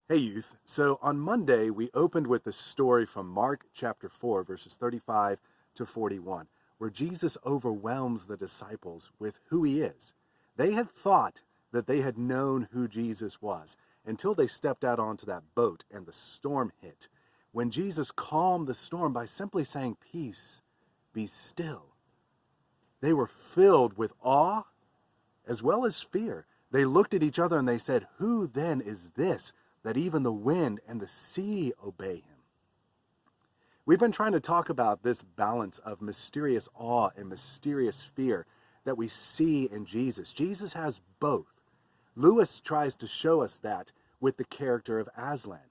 Hey, youth. So on Monday, we opened with the story from Mark chapter 4, verses 35 to 41, where Jesus overwhelms the disciples with who he is. They had thought that they had known who Jesus was until they stepped out onto that boat and the storm hit. When Jesus calmed the storm by simply saying, "Peace, be still," they were filled with awe as well as fear. They looked at each other and they said, "Who then is this, that even the wind and the sea obey him?" We've been trying to talk about this balance of mysterious awe and mysterious fear that we see in Jesus. Jesus has both. Lewis tries to show us that with the character of Aslan.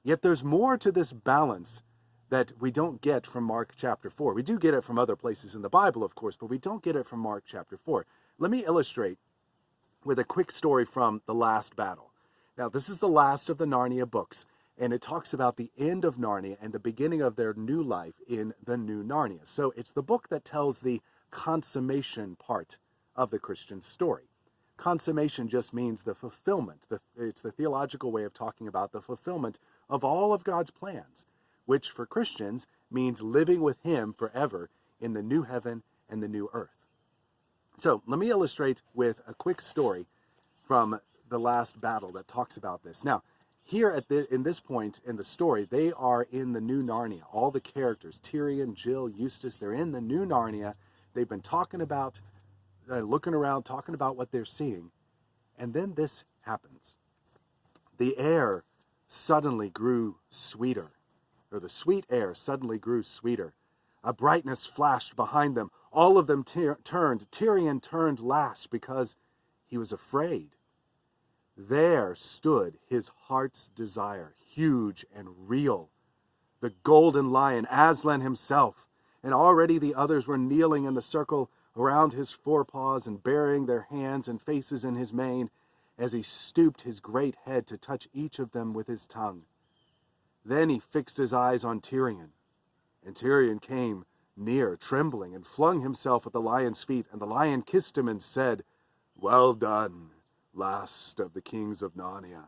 Yet there's more to this balance that we don't get from Mark chapter 4. We do get it from other places in the Bible, of course, but we don't get it from Mark chapter 4. Let me illustrate with a quick story from the last battle. Now, this is the last of the Narnia books, and it talks about the end of Narnia and the beginning of their new life in the new Narnia. So it's the book that tells the consummation part of the Christian story. Consummation just means the fulfillment. It's the theological way of talking about the fulfillment of all of God's plans, which for Christians means living with him forever in the new heaven and the new earth. So let me illustrate with a quick story from the last battle that talks about this. Now, here in this point in the story, they are in the new Narnia. All the characters, Tyrion, Jill, Eustace, they're in the new Narnia. They've been talking about, looking around, talking about what they're seeing. And then this happens. The air suddenly grew sweeter, or the sweet air suddenly grew sweeter. A brightness flashed behind them. All of them turned. Tyrion turned last because he was afraid. There stood his heart's desire, huge and real. The golden lion, Aslan himself, and already the others were kneeling in the circle around his forepaws and burying their hands and faces in his mane as he stooped his great head to touch each of them with his tongue. Then he fixed his eyes on Tyrion, and Tyrion came near, trembling, and flung himself at the lion's feet, and the lion kissed him and said, "Well done, last of the kings of Narnia,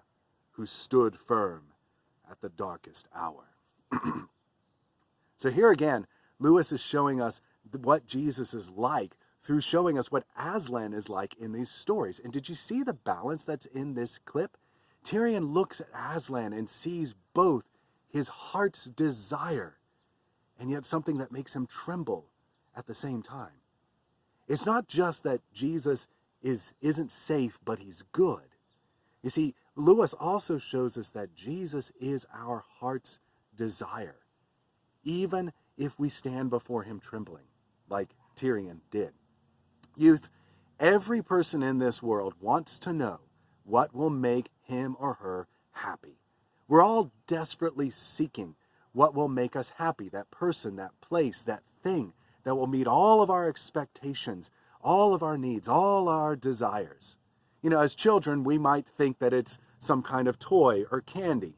who stood firm at the darkest hour." So here again, Lewis is showing us what Jesus is like through showing us what Aslan is like in these stories. And did you see the balance that's in this clip? Tyrion looks at Aslan and sees both his heart's desire and yet something that makes him tremble at the same time. It's not just that Jesus isn't safe, but he's good. You see, Lewis also shows us that Jesus is our heart's desire, even if we stand before him trembling, like Tyrion did. Youth, every person in this world wants to know what will make him or her happy. We're all desperately seeking what will make us happy, that person, that place, that thing that will meet all of our expectations, all of our needs, all our desires. You know, as children, we might think that it's some kind of toy or candy,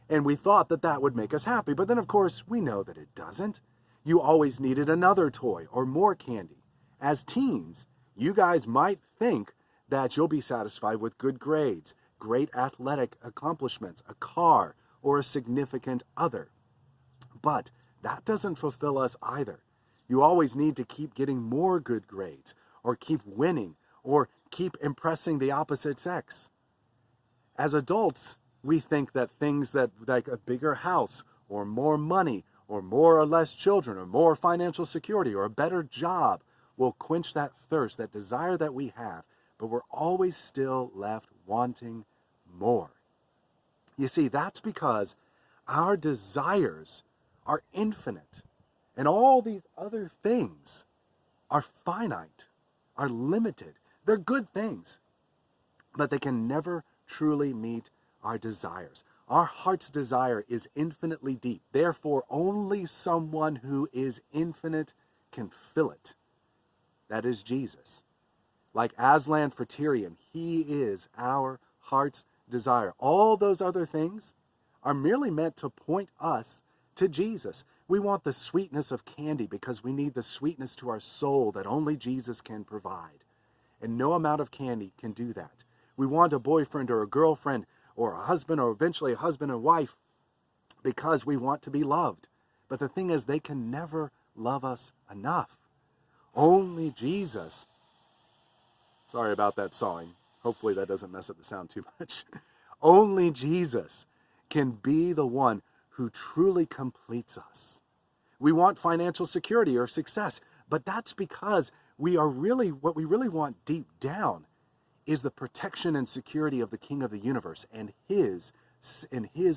and we thought that that would make us happy, but then of course we know that it doesn't. You always needed another toy or more candy. As teens, you guys might think that you'll be satisfied with good grades, great athletic accomplishments, a car, or a significant other. But that doesn't fulfill us either. You always need to keep getting more good grades, or keep winning, or keep impressing the opposite sex. As adults, we think that things that like a bigger house, or more money, or more or less children, or more financial security, or a better job will quench that thirst, that desire that we have, but we're always still left wanting more. You see, that's because our desires are infinite, and all these other things are finite, are limited. They're good things, but they can never truly meet our desires. Our heart's desire is infinitely deep. Therefore, only someone who is infinite can fill it. That is Jesus. Like Aslan for Tyrion, he is our heart's desire. All those other things are merely meant to point us to Jesus. We want the sweetness of candy because we need the sweetness to our soul that only Jesus can provide. And no amount of candy can do that. We want a boyfriend or a girlfriend or a husband, or eventually a husband and wife, because we want to be loved. But the thing is, they can never love us enough. Only Jesus, sorry about that sawing. Hopefully that doesn't mess up the sound too much. Only Jesus can be the one who truly completes us. We want financial security or success, but that's because what we really want deep down is the protection and security of the King of the universe and his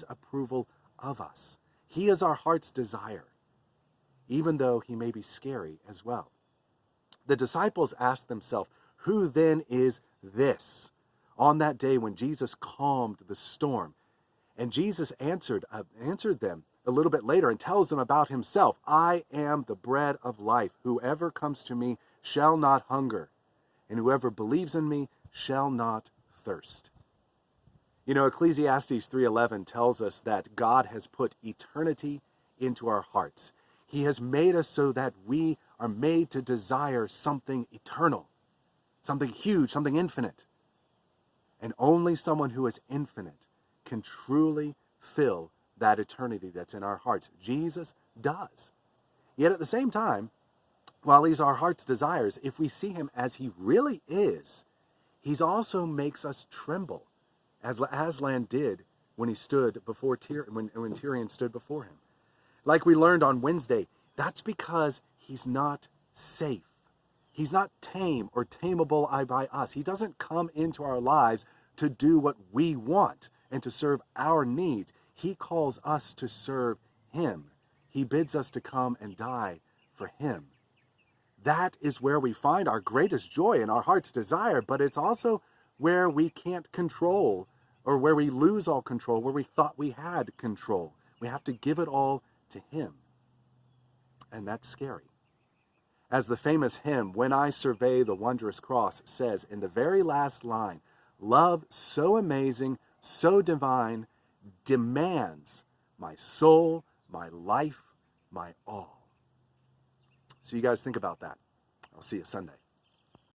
approval of us. He is our heart's desire, even though he may be scary as well. The disciples asked themselves, who then is this? On that day when Jesus calmed the storm. And Jesus answered them a little bit later and tells them about himself. I am the bread of life. Whoever comes to me shall not hunger, and whoever believes in me shall not thirst. You know, Ecclesiastes 3:11 tells us that God has put eternity into our hearts. He has made us so that we are made to desire something eternal, something huge, something infinite. And only someone who is infinite can truly fill that eternity that's in our hearts. Jesus does. Yet at the same time, while he's our heart's desires, if we see him as he really is, he also makes us tremble, as Aslan did when he stood before when Tyrion stood before him. Like we learned on Wednesday, that's because he's not safe. He's not tame or tameable by us. He doesn't come into our lives to do what we want and to serve our needs. He calls us to serve him. He bids us to come and die for him. That is where we find our greatest joy and our heart's desire, but it's also where we can't control, or where we lose all control, where we thought we had control. We have to give it all to him. And that's scary. As the famous hymn, When I Survey the Wondrous Cross, says in the very last line, love so amazing, so divine, demands my soul, my life, my all. So you guys think about that. I'll see you Sunday.